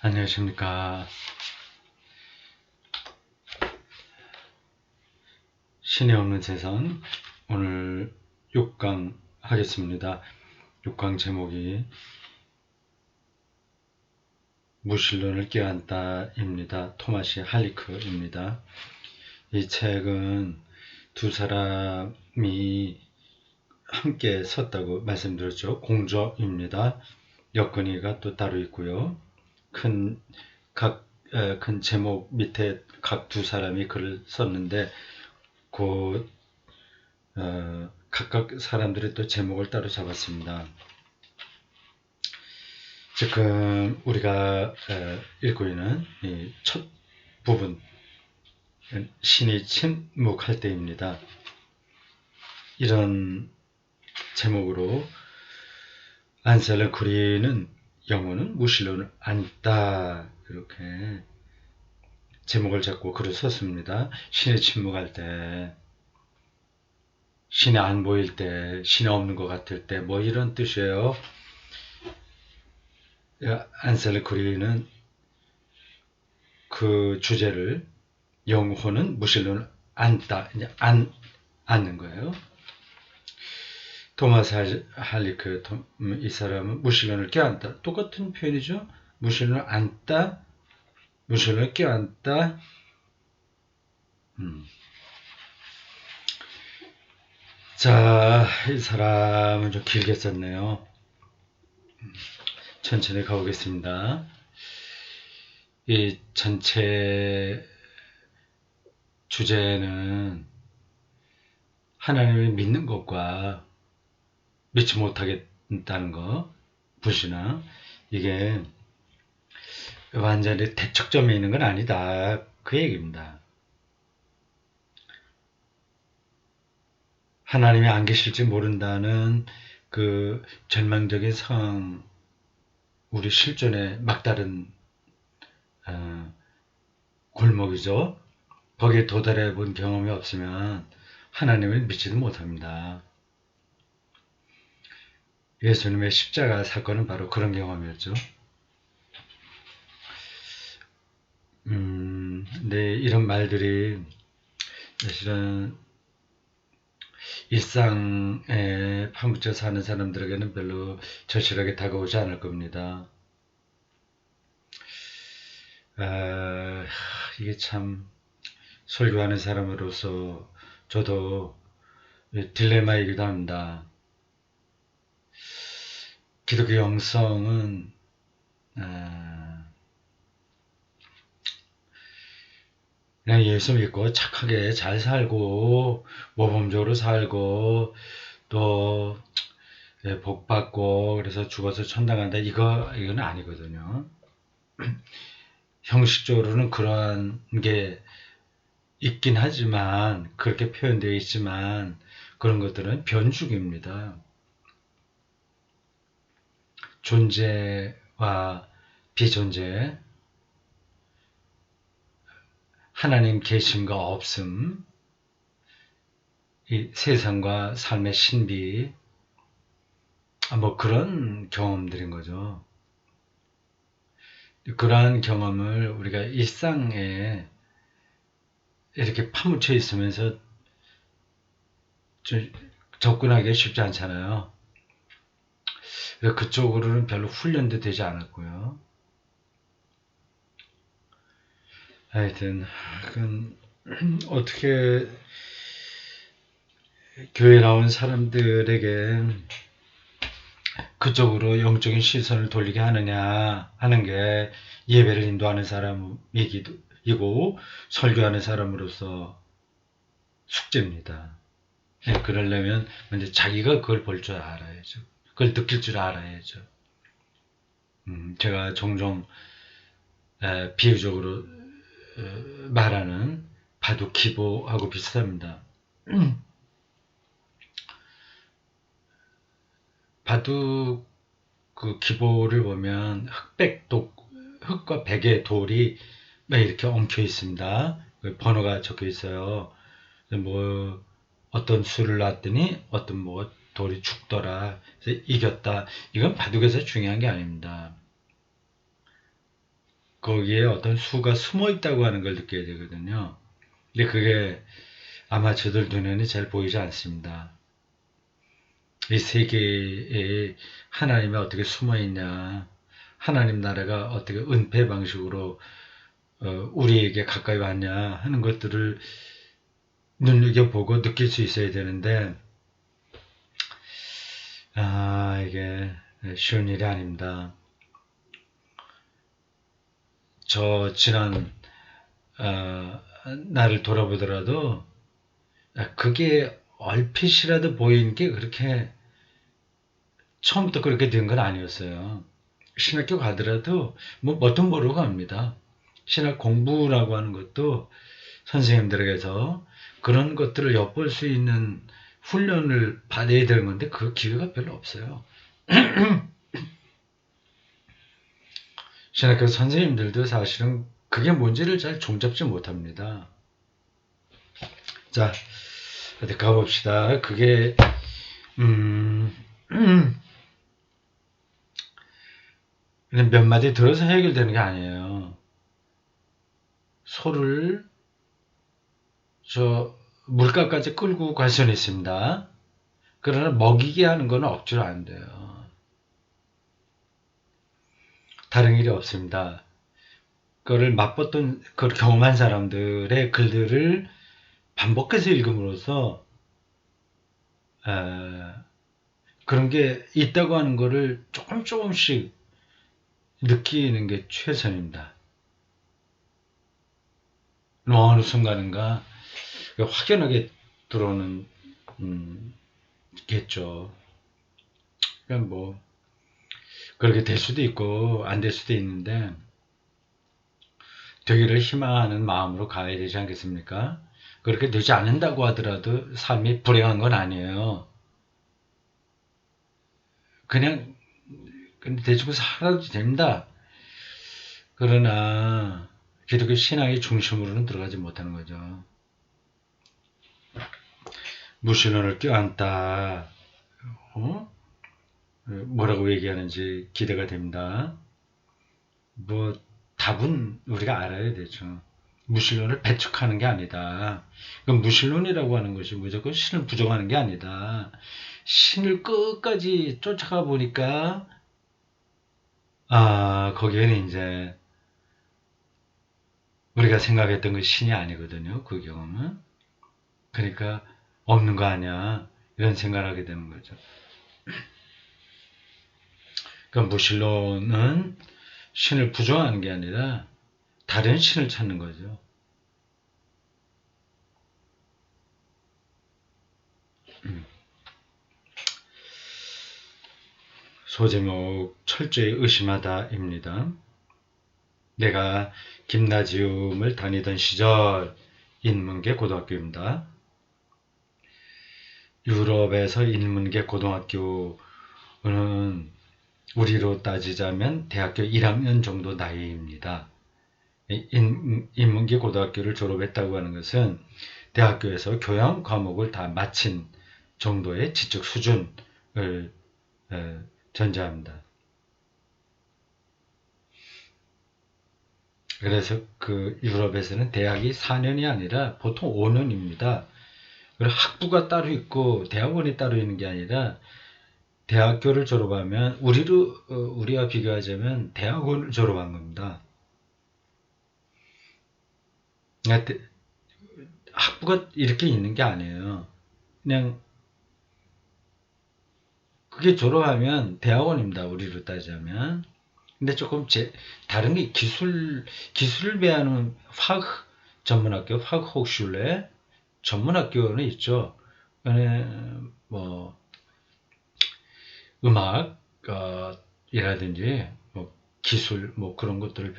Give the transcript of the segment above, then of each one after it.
안녕하십니까. 신의 없는 세상, 오늘 6강 하겠습니다. 6강 제목이 무신론을 껴안다입니다. 토마시 할리크입니다. 이 책은 두 사람이 함께 섰다고 말씀드렸죠. 공저입니다. 여건이가 또 따로 있고요. 큰 제목 밑에 각 두 사람이 글을 썼는데 각각 사람들이 또 제목을 따로 잡았습니다. 지금 우리가 읽고 있는 이 첫 부분, 신이 침묵할 때입니다. 이런 제목으로 안셀러 쿠리는 영혼은 무신론을 안다, 이렇게 제목을 잡고 글을 썼습니다. 신이 침묵할 때, 신이 안 보일 때, 신이 없는 것 같을 때, 뭐 이런 뜻이에요. 안셀러 쿠리는 그 주제를 영혼은 무신론을 안다, 이제 안는 거예요. 토마스 할리크, 이 사람은 무신론을 껴안다. 똑같은 표현이죠. 무신론을 안다, 무신론을 껴안다. 자, 이 사람은 좀 길게 썼네요. 천천히 가보겠습니다. 이 전체 주제는 하나님을 믿는 것과 믿지 못하겠다는 것, 불신앙, 이게 완전히 대척점에 있는 건 아니다, 그 얘기입니다. 하나님이 안 계실지 모른다는 그 절망적인 상황, 우리 실존의 막다른 골목이죠. 거기에 도달해 본 경험이 없으면 하나님을 믿지도 못합니다. 예수님의 십자가 사건은 바로 그런 경험이었죠. 네, 이런 말들이 사실은 일상에 파묻혀 사는 사람들에게는 별로 절실하게 다가오지 않을 겁니다. 이게 참 설교하는 사람으로서 저도 딜레마이기도 합니다. 기독교 영성은 그냥 예수 믿고 착하게 잘 살고 모범적으로 살고 또 복 받고 그래서 죽어서 천당 간다, 이건 아니거든요. 형식적으로는 그러한 게 있긴 하지만, 그렇게 표현되어 있지만 그런 것들은 변죽입니다. 존재와 비존재, 하나님 계심과 없음, 이 세상과 삶의 신비, 뭐 그런 경험들인 거죠. 그러한 경험을 우리가 일상에 이렇게 파묻혀 있으면서 좀 접근하기가 쉽지 않잖아요. 그래서 그쪽으로는 별로 훈련도 되지 않았고요. 하여튼 어떻게 교회 나온 사람들에게 그쪽으로 영적인 시선을 돌리게 하느냐 하는 게 예배를 인도하는 사람이고 설교하는 사람으로서 숙제입니다. 그러려면 먼저 자기가 그걸 볼 줄 알아야죠. 그걸 느낄 줄 알아야죠. 제가 종종 비유적으로 말하는 바둑 기보하고 비슷합니다. 바둑 그 기보를 보면 흑과 백의 돌이 이렇게 엉켜 있습니다. 그 번호가 적혀 있어요. 뭐 어떤 수를 놨더니 어떤 뭐 돌이 죽더라, 그래서 이겼다. 이건 바둑에서 중요한 게 아닙니다. 거기에 어떤 수가 숨어 있다고 하는 걸 느껴야 되거든요. 근데 그게 아마 저들 눈에는 잘 보이지 않습니다. 이 세계에 하나님이 어떻게 숨어 있냐, 하나님 나라가 어떻게 은폐 방식으로 우리에게 가까이 왔냐 하는 것들을 눈여겨보고 느낄 수 있어야 되는데, 이게 쉬운 일이 아닙니다. 저 지난 나를 돌아보더라도 그게 얼핏이라도 보이는 게 그렇게 처음부터 그렇게 된 건 아니었어요. 신학교 가더라도 뭐 뭣도 모르고 갑니다. 신학 공부라고 하는 것도 선생님들에게서 그런 것들을 엿볼 수 있는 훈련을 받아야 되는 건데 그 기회가 별로 없어요. 신학교 선생님들도 사실은 그게 뭔지를 잘 종잡지 못합니다. 자, 어디 가봅시다. 그게 몇 마디 들어서 해결되는 게 아니에요. 소를 저 물가까지 끌고 갈 수는 있습니다. 그러나 먹이게 하는 건 억지로 안 돼요. 다른 일이 없습니다. 그거를 맛봤던, 그걸 경험한 사람들의 글들을 반복해서 읽음으로써 그런 게 있다고 하는 거를 조금씩 느끼는 게 최선입니다. 어느 순간인가 확연하게 들어오는 겠죠. 그러니까 뭐 그렇게 될 수도 있고 안 될 수도 있는데 되기를 희망하는 마음으로 가야 되지 않겠습니까? 그렇게 되지 않는다고 하더라도 삶이 불행한 건 아니에요. 그냥 대충 살아도 됩니다. 그러나 기독교 신앙의 중심으로는 들어가지 못하는 거죠. 무신론을 껴안다. 뭐라고 얘기하는지 기대가 됩니다. 뭐 답은 우리가 알아야 되죠. 무신론을 배척하는 게 아니다. 무신론이라고 하는 것이 무조건 신을 부정하는 게 아니다. 신을 끝까지 쫓아가 보니까 거기에는 이제 우리가 생각했던 그 신이 아니거든요. 그 경험은. 그러니까 없는 거 아니야. 이런 생각을 하게 되는 거죠. 그러니까 무신론은 신을 부정하는 게 아니라 다른 신을 찾는 거죠. 소제목 철저히 의심하다입니다. 내가 김나지움을 다니던 시절 인문계 고등학교입니다. 유럽에서 인문계 고등학교는 우리로 따지자면 대학교 1학년 정도 나이입니다. 인문계 고등학교를 졸업했다고 하는 것은 대학교에서 교양 과목을 다 마친 정도의 지적 수준을 전제합니다. 그래서 그 유럽에서는 대학이 4년이 아니라 보통 5년입니다. 학부가 따로 있고 대학원이 따로 있는 게 아니라 대학교를 졸업하면 우리와 비교하자면 대학원을 졸업한 겁니다. 학부가 이렇게 있는 게 아니에요. 그냥 그게 졸업하면 대학원입니다. 우리로 따지자면. 근데 조금 다른 게 기술을 배우는 전문학교, 파크호chschule 전문학교는 있죠. 뭐 음악이라든지 뭐 기술 뭐 그런 것들을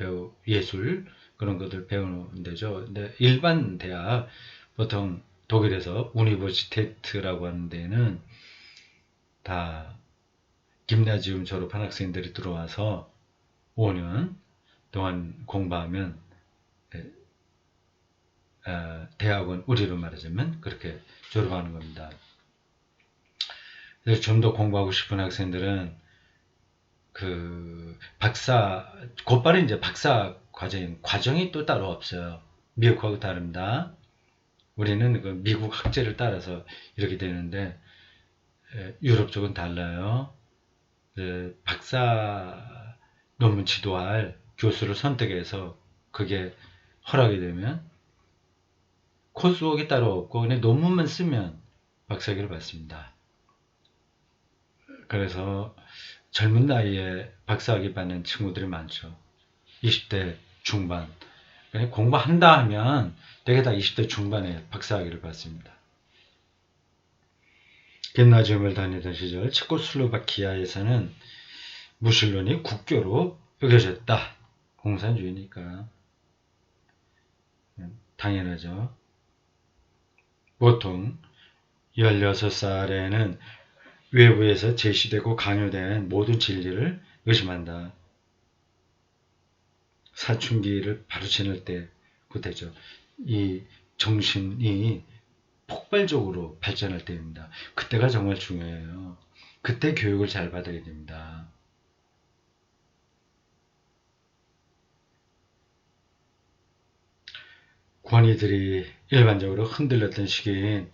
예술 그런 것들을 배우는 데죠. 근데 일반 대학 보통 독일에서 우니버시테트라고 하는 데는 다 김나지움 졸업한 학생들이 들어와서 5년 동안 공부하면 대학원 우리로 말하자면 그렇게 졸업하는 겁니다. 좀 더 공부하고 싶은 학생들은 곧바로 이제 박사 과정이 또 따로 없어요. 미국하고 다릅니다. 우리는 그 미국 학제를 따라서 이렇게 되는데 유럽 쪽은 달라요. 박사 논문 지도할 교수를 선택해서 그게 허락이 되면 코스웍이 따로 없고 그냥 논문만 쓰면 박사학위를 받습니다. 그래서 젊은 나이에 박사학위 받는 친구들이 많죠. 20대 중반. 공부한다 하면 되게 다 20대 중반에 박사학위를 받습니다. 김나지움을 다니던 시절 체코슬로바키아에서는 무신론이 국교로 여겨졌다. 공산주의니까 당연하죠. 보통 16살에는 외부에서 제시되고 강요된 모든 진리를 의심한다. 사춘기를 바로 지날 때 그때죠. 이 정신이 폭발적으로 발전할 때입니다. 그때가 정말 중요해요. 그때 교육을 잘 받아야 됩니다. 권위들이 일반적으로 흔들렸던 시기인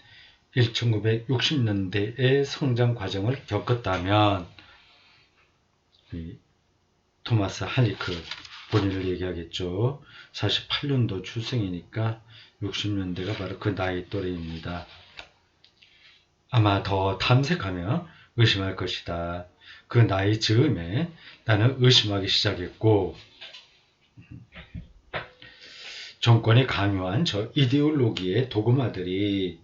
1960년대의 성장 과정을 겪었다면 토마스 할리크 본인을 얘기하겠죠. 48년도 출생이니까 60년대가 바로 그 나이 또래입니다. 아마 더 탐색하며 의심할 것이다. 그 나이 즈음에 나는 의심하기 시작했고 정권이 강요한 저 이데올로기의 도구마들이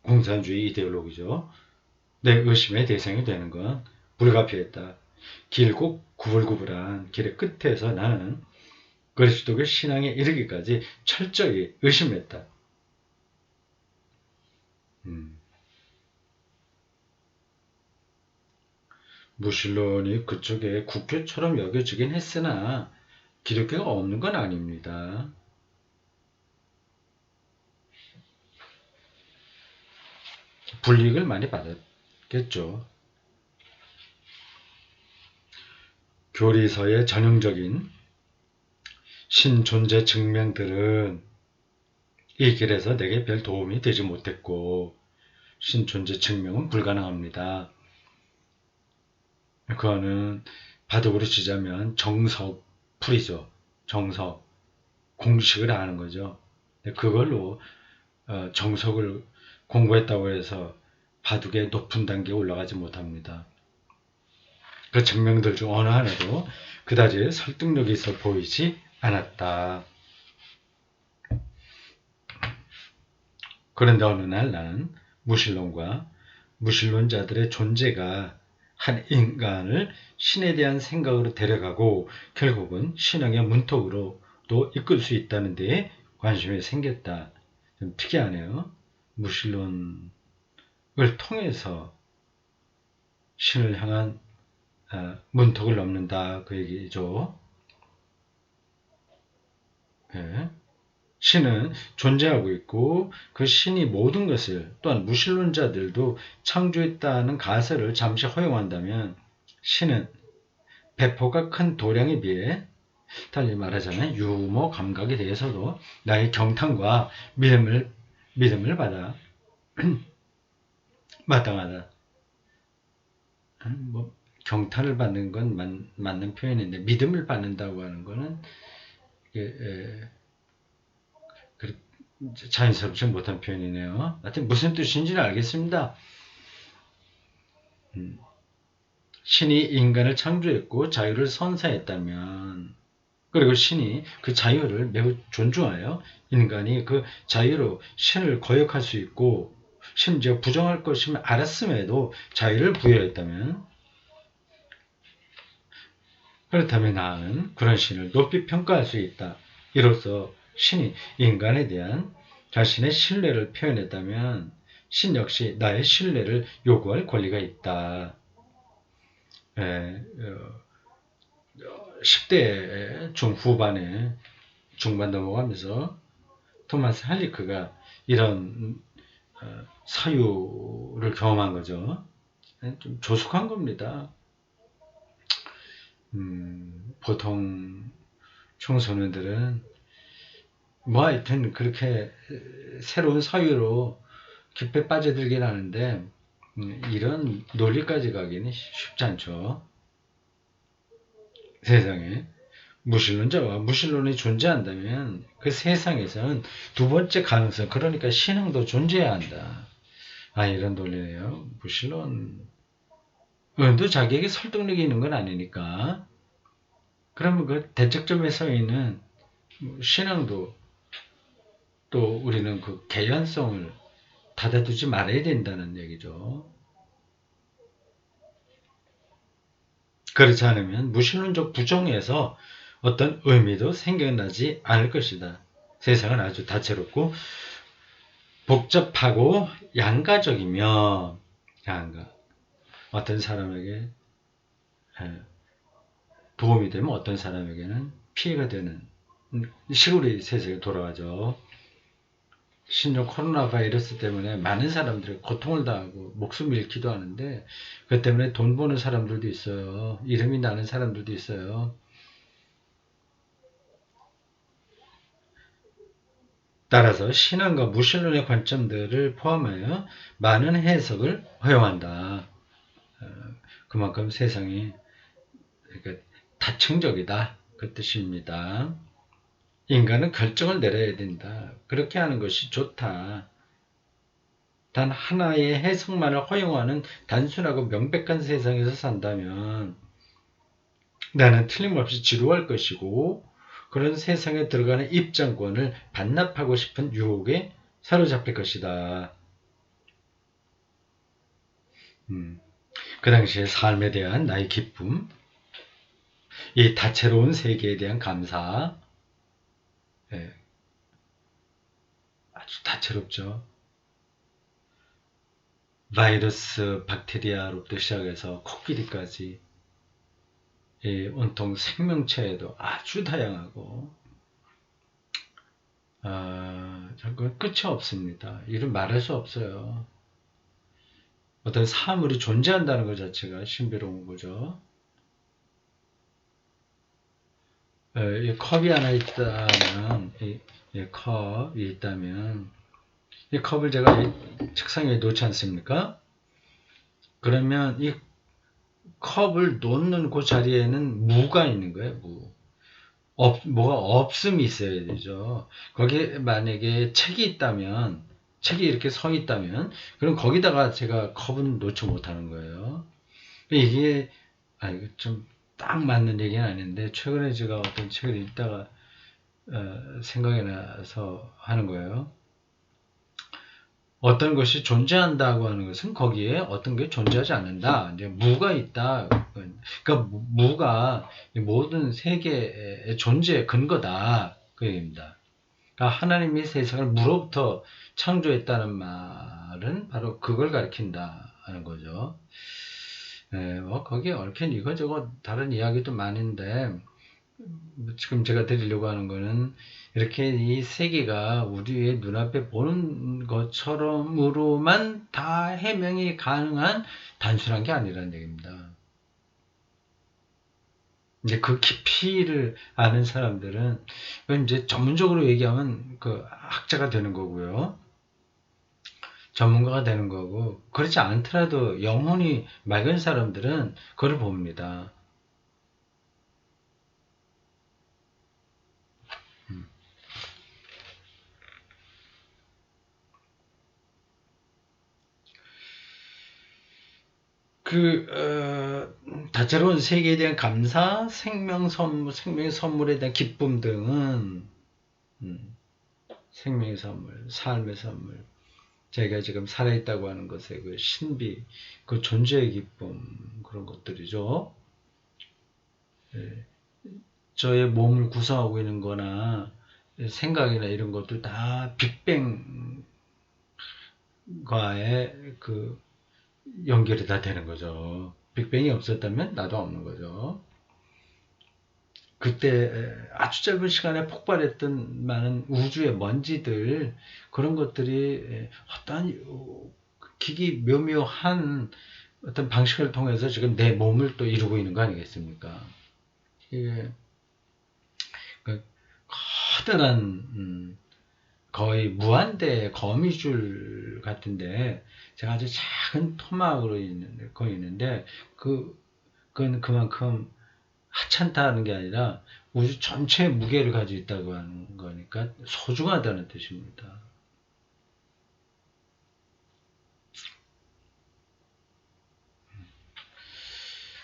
공산주의 이데올로기죠. 내 의심의 대상이 되는 건 불가피했다. 길고 구불구불한 길의 끝에서 나는 그리스도교 신앙에 이르기까지 철저히 의심했다. 무신론이 그쪽에 국교처럼 여겨지긴 했으나 기독교가 없는 건 아닙니다. 불이익을 많이 받았겠죠. 교리서의 전형적인 신존재 증명들은 이 길에서 내게 별 도움이 되지 못했고 신존재 증명은 불가능합니다. 그거는 바둑으로 치자면 정석풀이죠. 정석, 공식을 아는 거죠. 그걸로 정석을 공부했다고 해서 바둑의 높은 단계에 올라가지 못합니다. 그 증명들 중 어느 하나도 그다지 설득력이 있어 보이지 않았다. 그런데 어느 날 나는 무신론과 무신론자들의 존재가 한 인간을 신에 대한 생각으로 데려가고 결국은 신앙의 문턱으로도 이끌 수 있다는 데에 관심이 생겼다. 좀 특이하네요. 무신론을 통해서 신을 향한 문턱을 넘는다 그 얘기죠. 네. 신은 존재하고 있고 그 신이 모든 것을 또한 무신론자들도 창조했다는 가설을 잠시 허용한다면 신은 배포가 큰 도량에 비해 달리 말하자면 유머 감각에 대해서도 나의 경탄과 믿음을 받아 마땅하다. 뭐 경탄을 받는 건 맞는 표현인데 믿음을 받는다고 하는 거는 자연스럽지 못한 표현이네요. 하여튼 무슨 뜻인지는 알겠습니다. 신이 인간을 창조했고 자유를 선사했다면 그리고 신이 그 자유를 매우 존중하여 인간이 그 자유로 신을 거역할 수 있고 심지어 부정할 것임을 알았음에도 자유를 부여했다면 그렇다면 나는 그런 신을 높이 평가할 수 있다. 이로써 신이 인간에 대한 자신의 신뢰를 표현했다면 신 역시 나의 신뢰를 요구할 권리가 있다. 10대 중후반에 중반 넘어가면서 토마스 할리크가 이런 사유를 경험한 거죠. 좀 조숙한 겁니다. 보통 청소년들은 뭐 하여튼 그렇게 새로운 사유로 깊이 빠져들긴 하는데 이런 논리까지 가기는 쉽지 않죠. 세상에 무신론자와 무신론이 존재한다면 그 세상에서는 두 번째 가능성, 그러니까 신앙도 존재해야 한다. 이런 논리네요. 무신론도 자기에게 설득력이 있는 건 아니니까. 그러면 그 대척점에 서 있는 신앙도 또 우리는 그 개연성을 닫아두지 말아야 된다는 얘기죠. 그렇지 않으면 무신론적 부정에서 어떤 의미도 생겨나지 않을 것이다. 세상은 아주 다채롭고 복잡하고 양가적이며 어떤 사람에게 도움이 되면 어떤 사람에게는 피해가 되는 시골의 세상에 돌아가죠. 심지어 코로나 바이러스 때문에 많은 사람들이 고통을 당하고 목숨 잃기도 하는데 그 때문에 돈 버는 사람들도 있어요. 이름이 나는 사람들도 있어요. 따라서 신앙과 무신론의 관점들을 포함하여 많은 해석을 허용한다. 그만큼 세상이 다층적이다. 그 뜻입니다. 인간은 결정을 내려야 된다. 그렇게 하는 것이 좋다. 단 하나의 해석만을 허용하는 단순하고 명백한 세상에서 산다면 나는 틀림없이 지루할 것이고 그런 세상에 들어가는 입장권을 반납하고 싶은 유혹에 사로잡힐 것이다. 그 당시의 삶에 대한 나의 기쁨, 이 다채로운 세계에 대한 감사, 아주 다채롭죠. 바이러스, 박테리아로부터 시작해서 코끼리까지 온통 생명체에도 아주 다양하고 끝이 없습니다. 이를 말할 수 없어요. 어떤 사물이 존재한다는 것 자체가 신비로운 거죠. 이 컵이 하나 있다면, 컵이 있다면, 이 컵을 제가 이 책상 위에 놓지 않습니까? 그러면 이 컵을 놓는 그 자리에는 무가 있는 거예요, 무. 뭐가 없음이 있어야 되죠. 거기에 만약에 책이 있다면, 책이 이렇게 서 있다면, 그럼 거기다가 제가 컵은 놓지 못하는 거예요. 이게, 좀 딱 맞는 얘기는 아닌데, 최근에 제가 어떤 책을 읽다가, 생각이 나서 하는 거예요. 어떤 것이 존재한다고 하는 것은 거기에 어떤 게 존재하지 않는다. 이제 무가 있다. 그러니까 무가 모든 세계의 존재의 근거다. 그 얘기입니다. 그러니까 하나님이 세상을 무로부터 창조했다는 말은 바로 그걸 가리킨다 하는 거죠. 거기에 얽힌 이거저거 다른 이야기도 많은데 지금 제가 드리려고 하는 거는 이렇게 이 세계가 우리의 눈앞에 보는 것처럼으로만 다 해명이 가능한 단순한 게 아니라는 얘기입니다. 이제 그 깊이를 아는 사람들은 이제 전문적으로 얘기하면 그 학자가 되는 거고요. 전문가가 되는 거고 그렇지 않더라도 영혼이 맑은 사람들은 그걸 봅니다. 다채로운 세계에 대한 감사, 생명의 선물에 대한 기쁨 등은 생명의 선물, 삶의 선물, 제가 지금 살아있다고 하는 것의 그 신비, 그 존재의 기쁨, 그런 것들이죠. 저의 몸을 구성하고 있는 거나 생각이나 이런 것도 다 빅뱅과의 그 연결이 다 되는 거죠. 빅뱅이 없었다면 나도 없는 거죠. 그때 아주 짧은 시간에 폭발했던 많은 우주의 먼지들 그런 것들이 어떤 기기 묘묘한 어떤 방식을 통해서 지금 내 몸을 또 이루고 있는 거 아니겠습니까? 이게 그 커다란 거의 무한대 거미줄 같은데 제가 아주 작은 토막으로 있는데 그건 그만큼 하찮다는 게 아니라 우주 전체의 무게를 가지고 있다고 하는 거니까 소중하다는 뜻입니다.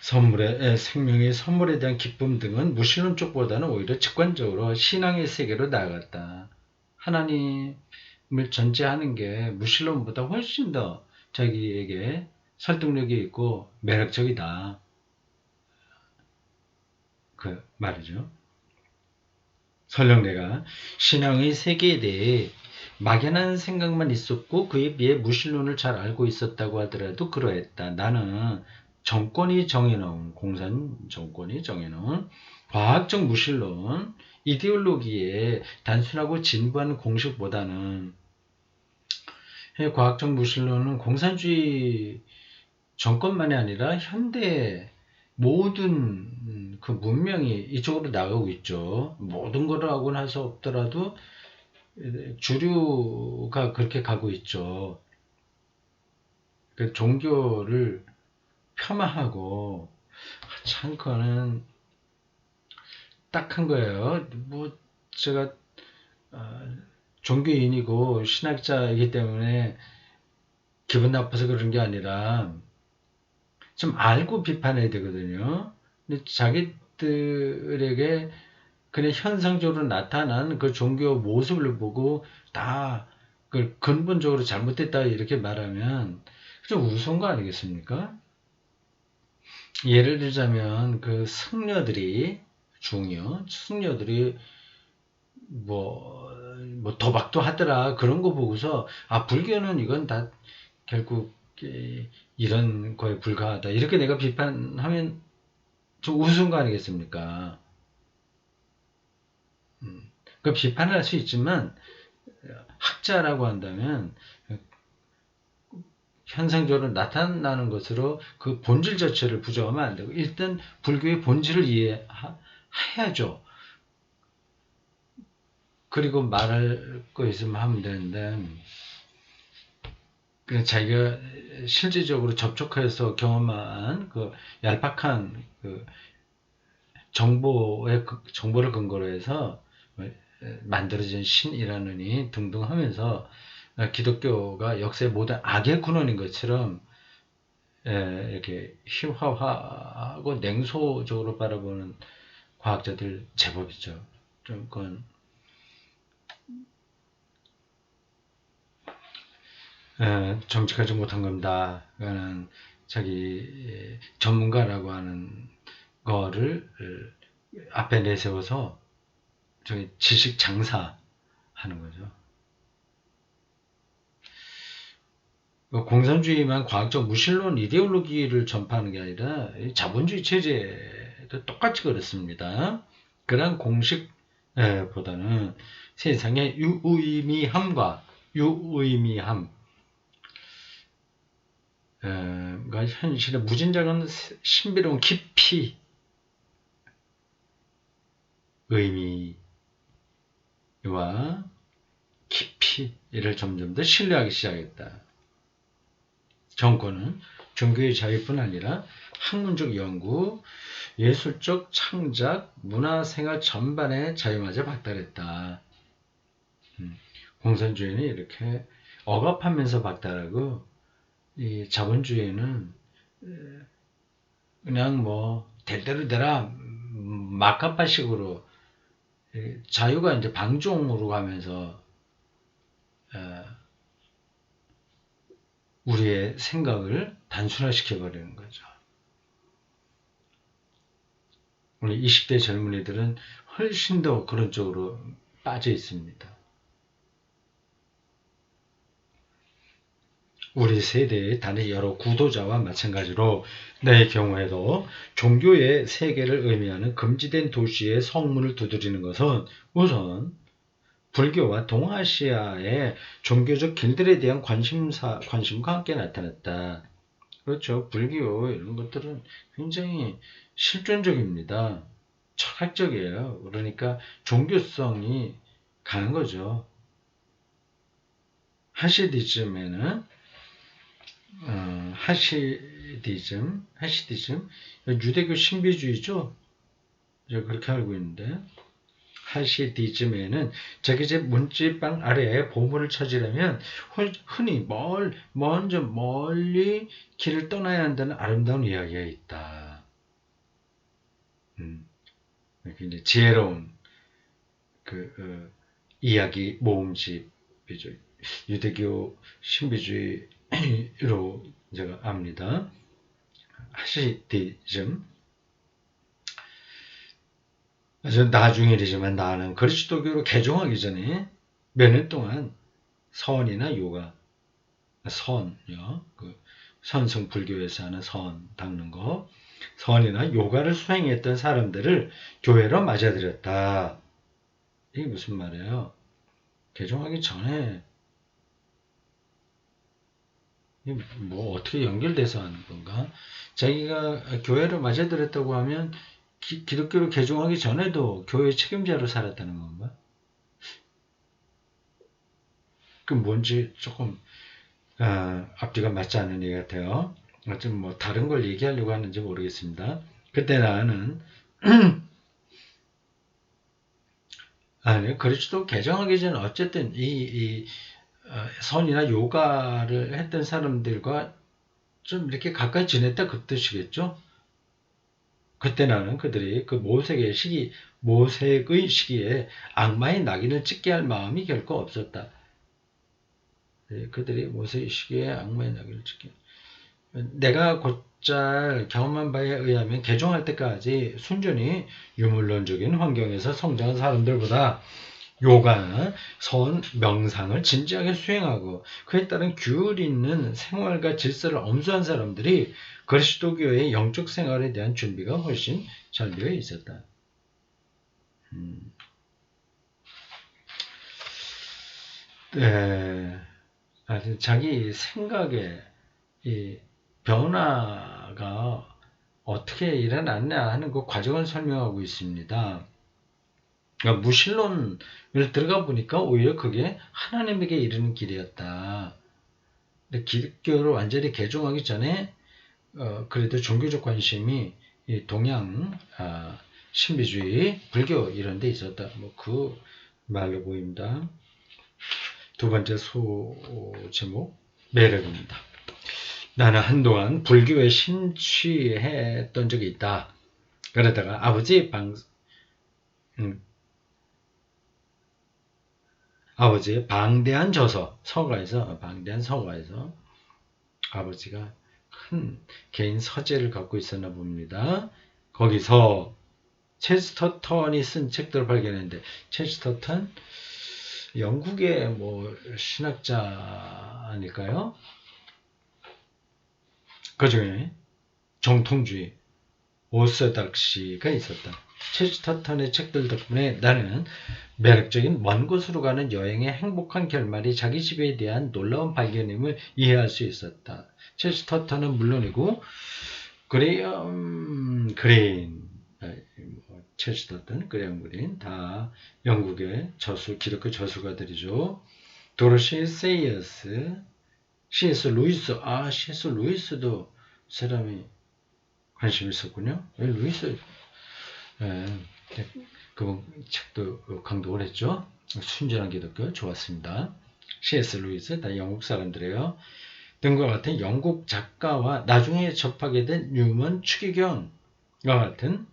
생명의 선물에 대한 기쁨 등은 무신론 쪽보다는 오히려 직관적으로 신앙의 세계로 나아갔다. 하나님을 전제하는 게 무신론보다 훨씬 더 자기에게 설득력이 있고 매력적이다. 그 말이죠. 설령 내가 신앙의 세계에 대해 막연한 생각만 있었고 그에 비해 무신론을 잘 알고 있었다고 하더라도 그러했다. 나는 공산 정권이 정해놓은 과학적 무신론, 이데올로기에 단순하고 진부한 공식보다는 과학적 무신론은 공산주의 정권만이 아니라 현대 모든 그 문명이 이쪽으로 나가고 있죠. 모든 거라고는 할 수 없더라도 주류가 그렇게 가고 있죠. 그 종교를 폄하하고 참 그거는 딱한 거예요. 뭐 제가 종교인이고 신학자이기 때문에 기분 나빠서 그런 게 아니라 좀 알고 비판해야 되거든요. 근데 자기들에게 그냥 현상적으로 나타난 그 종교 모습을 보고 다 그 근본적으로 잘못됐다 이렇게 말하면 좀 우스운 거 아니겠습니까? 예를 들자면 그 승려들이 뭐 도박도 하더라 그런 거 보고서 불교는 이건 다 결국 이런 거에 불과하다 이렇게 내가 비판하면 좀 우스운 거 아니겠습니까? 그 비판을 할 수 있지만 학자라고 한다면 현상적으로 나타나는 것으로 그 본질 자체를 부정하면 안 되고 일단 불교의 본질을 이해해야죠. 그리고 말할 거 있으면 하면 되는데 자기가 실질적으로 접촉해서 경험한 그 얄팍한 그 정보를 근거로 해서 만들어진 신이라느니 등등 하면서 기독교가 역사의 모든 악의 근원인 것처럼 이렇게 희화화하고 냉소적으로 바라보는 과학자들 제법이죠. 좀 그건 정직하지 못한 겁니다. 그거는 자기 전문가라고 하는 거를 앞에 내세워서 저기 지식 장사하는 거죠. 공산주의만 과학적 무신론 이데올로기를 전파하는 게 아니라 자본주의 체제도 똑같이 그렇습니다. 그런 공식보다는 세상의 유의미함과 유의미함 가 현실의 무진장한 신비로운 깊이 의미와 깊이를 점점 더 신뢰하기 시작했다. 정권은 종교의 자유뿐 아니라 학문적 연구, 예술적 창작, 문화생활 전반의 자유마저 박탈했다. 공산주의는 이렇게 억압하면서 박탈하고 이 자본주의는 그냥 뭐 될 대로 되라 막가파식으로 자유가 이제 방종으로 가면서 우리의 생각을 단순화시켜 버리는 거죠. 우리 20대 젊은이들은 훨씬 더 그런 쪽으로 빠져 있습니다. 우리 세대의 다른 여러 구도자와 마찬가지로 내 경우에도 종교의 세계를 의미하는 금지된 도시의 성문을 두드리는 것은 우선 불교와 동아시아의 종교적 길들에 대한 관심과 함께 나타났다. 그렇죠. 불교 이런 것들은 굉장히 실존적입니다. 철학적이에요. 그러니까 종교성이 강한 거죠. 하시디즘에는 하시디즘 유대교 신비주의죠. 제가 그렇게 알고 있는데 하시디즘에는 자기 집 문지방 아래에 보물을 찾으려면 흔히 먼저 멀리 길을 떠나야 한다는 아름다운 이야기가 있다. 굉장히 지혜로운 이야기 모음집이죠. 유대교 신비주의로 제가 압니다. 하시디즘. 아주 나중 일이지만 나는 그리스도교로 개종하기 전에 몇 년 동안 선이나 요가, 선요, 선성 불교에서 하는 선 닦는 거, 선이나 요가를 수행했던 사람들을 교회로 맞아들였다. 이게 무슨 말이에요? 개종하기 전에 뭐 어떻게 연결돼서 하는 건가? 자기가 교회로 맞아들였다고 하면 기독교로 개종하기 전에도 교회 책임자로 살았다는 건가? 그 뭔지 조금 앞뒤가 맞지 않는 얘기 같아요. 좀 뭐 다른 걸 얘기하려고 하는지 모르겠습니다. 그때 나는 아니 그리스도 개종하기 전에 어쨌든 이 선이나 요가를 했던 사람들과 좀 이렇게 가까이 지냈다 그 뜻이겠죠? 그때 나는 그들이 그 모색의 시기에 악마의 낙인을 찍게 할 마음이 결코 없었다. 그들이 모색의 시기에 악마의 낙인을 찍게. 내가 곧잘 경험한 바에 의하면 개종할 때까지 순전히 유물론적인 환경에서 성장한 사람들보다 요가나 선, 명상을 진지하게 수행하고 그에 따른 규율 있는 생활과 질서를 엄수한 사람들이 그리스도교의 영적 생활에 대한 준비가 훨씬 잘 되어 있었다. 자기 생각의 이 변화가 어떻게 일어났냐 하는 그 과정을 설명하고 있습니다. 그러니까 무신론을 들어가 보니까 오히려 그게 하나님에게 이르는 길이었다. 근데 기독교를 완전히 개종하기 전에 그래도 종교적 관심이 이 동양 신비주의, 불교 이런 데 있었다. 뭐 그 말로 보입니다. 두 번째 제목 매력입니다. 나는 한동안 불교에 심취했던 적이 있다. 그러다가 아버지의 방대한 서가에서 아버지가 큰 개인 서재를 갖고 있었나 봅니다. 거기서 체스터턴이 쓴 책들을 발견했는데 체스터턴 영국의 뭐 신학자 아닐까요? 그 중에 정통주의 오서닥시가 있었다. 체스터턴의 책들 덕분에 나는 매력적인 먼 곳으로 가는 여행의 행복한 결말이 자기 집에 대한 놀라운 발견임을 이해할 수 있었다. 체스터턴은 물론이고 그레이엄 그린, 체스터턴, 그레이엄 그린 다 영국의 기독교 저술가들이죠. 도로시 세이어스, C.S. 루이스도 사람이 관심 있었군요. 루이스, 그분 책도 강독을 했죠. 순전한 기독교 좋았습니다. C.S. 루이스 다 영국 사람들이에요. 등과 같은 영국 작가와 나중에 접하게 된 뉴먼 추기경과 같은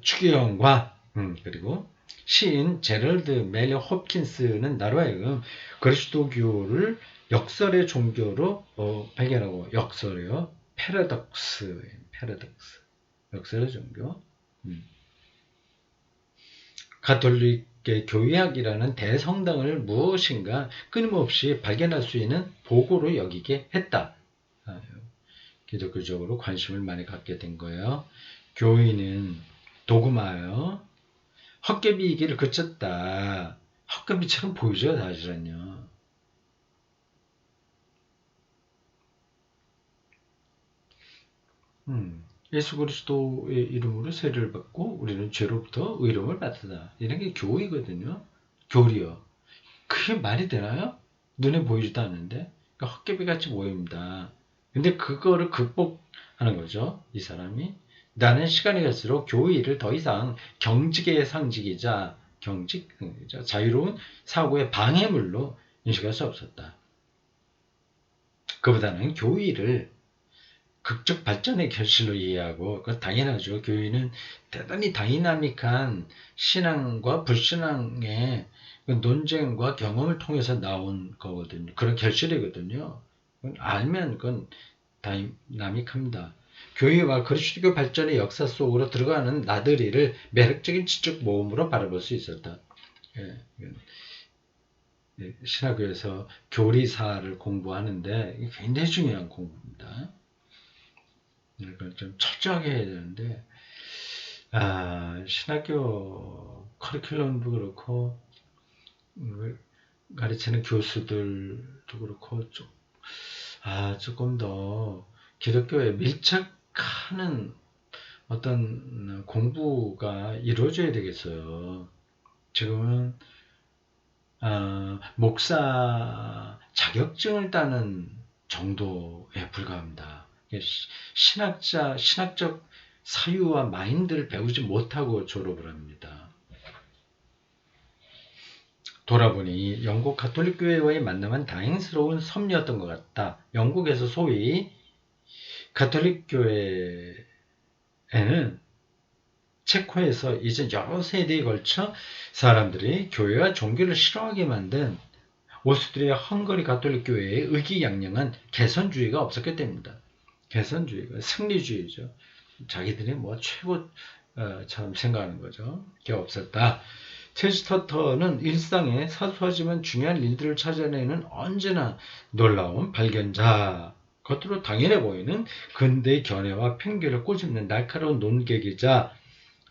추기경과 그리고 시인 제럴드 멜리 홉킨스는 나로 하여금 그리스도교를 역설의 종교로 발견하고 역설이요. 패러독스 역설의 종교. 가톨릭의 교회학이라는 대성당을 무엇인가 끊임없이 발견할 수 있는 보고로 여기게 했다. 기독교적으로 관심을 많이 갖게 된 거예요. 교인은 도구마요. 헛개비이기를 그쳤다. 헛개비처럼 보이죠, 사실은요. 예수 그리스도의 이름으로 세례를 받고 우리는 죄로부터 의로움을 받았다. 이런 게 교이거든요. 교리요. 그게 말이 되나요? 눈에 보이지도 않는데. 그러니까 헛개비같이 보입니다. 근데 그거를 극복하는 거죠. 이 사람이. 나는 시간이 갈수록 교의를 더 이상 경직의 상직이자 자유로운 사고의 방해물로 인식할 수 없었다. 그보다는 교의를 극적 발전의 결실로 이해하고, 그 당연하죠. 교회는 대단히 다이나믹한 신앙과 불신앙의 논쟁과 경험을 통해서 나온 거거든요. 그런 결실이거든요. 알면 그건 다이나믹합니다. 교회와 그리스도교 발전의 역사 속으로 들어가는 나들이를 매력적인 지적 모험으로 바라볼 수 있었다. 예, 신학교에서 교리사를 공부하는데 굉장히 중요한 공부입니다. 이걸 좀 철저하게 해야 되는데, 신학교 커리큘럼도 그렇고, 가르치는 교수들도 그렇고, 조금 더 기독교에 밀착하는 어떤 공부가 이루어져야 되겠어요. 지금은, 목사 자격증을 따는 정도에 불과합니다. 신학적 사유와 마인드를 배우지 못하고 졸업을 합니다. 돌아보니 영국 가톨릭 교회와의 만남은 다행스러운 섭리였던 것 같다. 영국에서 소위 가톨릭 교회에는 체코에서 이제 여러 세대에 걸쳐 사람들이 교회와 종교를 싫어하게 만든 오스트리아 헝가리 가톨릭 교회의 의기양양한 개선주의가 없었기 때문이다. 개선주의가 승리주의죠. 자기들이 뭐 최고처럼 생각하는 거죠. 그게 없었다. 체스터턴은 일상에 사소하지만 중요한 일들을 찾아내는 언제나 놀라운 발견자, 겉으로 당연해 보이는 근대의 견해와 편견을 꼬집는 날카로운 논객이자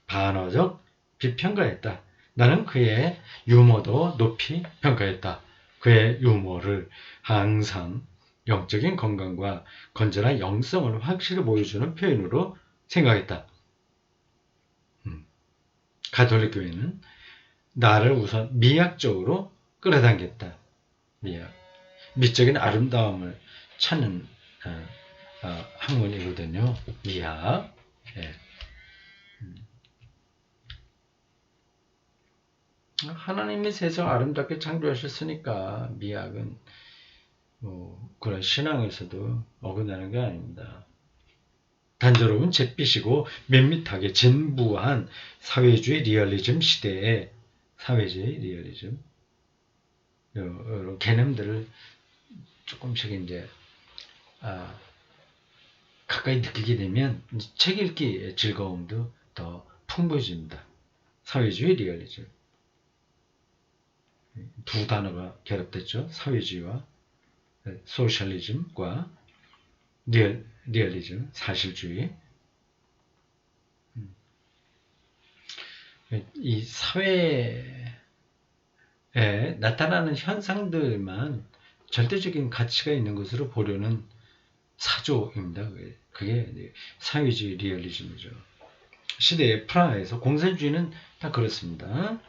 반어적 비평가했다. 나는 그의 유머도 높이 평가했다. 그의 유머를 항상 영적인 건강과 건전한 영성을 확실히 보여주는 표현으로 생각했다. 가톨릭 교회는 나를 우선 미학적으로 끌어당겼다. 미적인 아름다움을 찾는 학문이거든요. 미학. 예. 하나님이 세상 아름답게 창조하셨으니까 미학은 그런 신앙에서도 어긋나는 게 아닙니다. 단조로운 잿빛이고 밋밋하게 진부한 사회주의 리얼리즘 시대에 사회주의 리얼리즘 이런 개념들을 조금씩 이제 가까이 느끼게 되면 책 읽기의 즐거움도 더 풍부해집니다. 사회주의 리얼리즘 두 단어가 결합됐죠. 사회주의와 소셜리즘과 리얼리즘, 사실주의. 이 사회에 나타나는 현상들만 절대적인 가치가 있는 것으로 보려는 사조입니다. 그게 사회주의 리얼리즘이죠. 시대의 프라하에서 공산주의는 다 그렇습니다.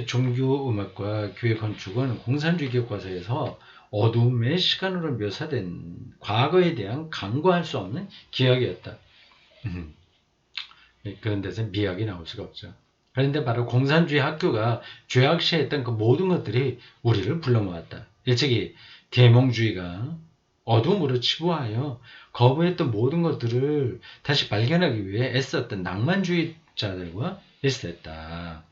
종교음악과 교회 건축은 공산주의 교과서에서 어둠의 시간으로 묘사된 과거에 대한 간과할 수 없는 기억이었다. 그런 데서 미학이 나올 수가 없죠. 그런데 바로 공산주의 학교가 죄악시했던 그 모든 것들이 우리를 불러모았다. 일찍이 계몽주의가 어둠으로 치부하여 거부했던 모든 것들을 다시 발견하기 위해 애썼던 낭만주의자들과 일치했다.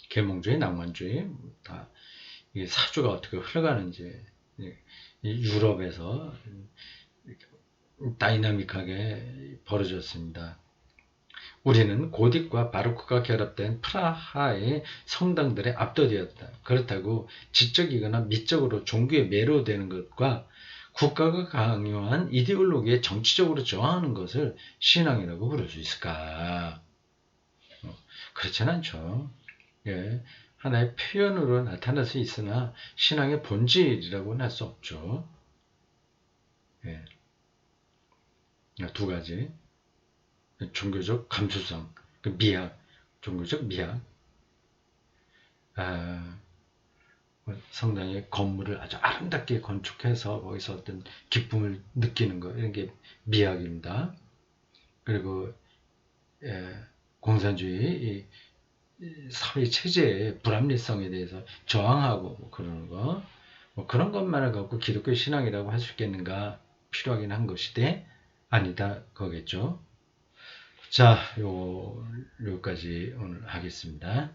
계몽주의, 낭만주의, 다 사주가 어떻게 흘러가는지 유럽에서 다이나믹하게 벌어졌습니다. 우리는 고딕과 바로크가 결합된 프라하의 성당들에 압도되었다. 그렇다고 지적이거나 미적으로 종교에 매료되는 것과 국가가 강요한 이데올로기에 정치적으로 저항하는 것을 신앙이라고 부를 수 있을까? 그렇진 않죠. 예, 하나의 표현으로 나타날 수 있으나 신앙의 본질이라고는 할 수 없죠. 예. 두 가지. 종교적 감수성, 그 미학, 종교적 미학. 아, 성당의 건물을 아주 아름답게 건축해서 거기서 어떤 기쁨을 느끼는 거, 이런 게 미학입니다. 그리고 공산주의 사회 체제의 불합리성에 대해서 저항하고 뭐 그러는 거, 뭐 그런 것만을 갖고 기독교 신앙이라고 할 수 있겠는가? 필요하긴 한 것이되 아니다 거겠죠. 자, 요까지 오늘 하겠습니다.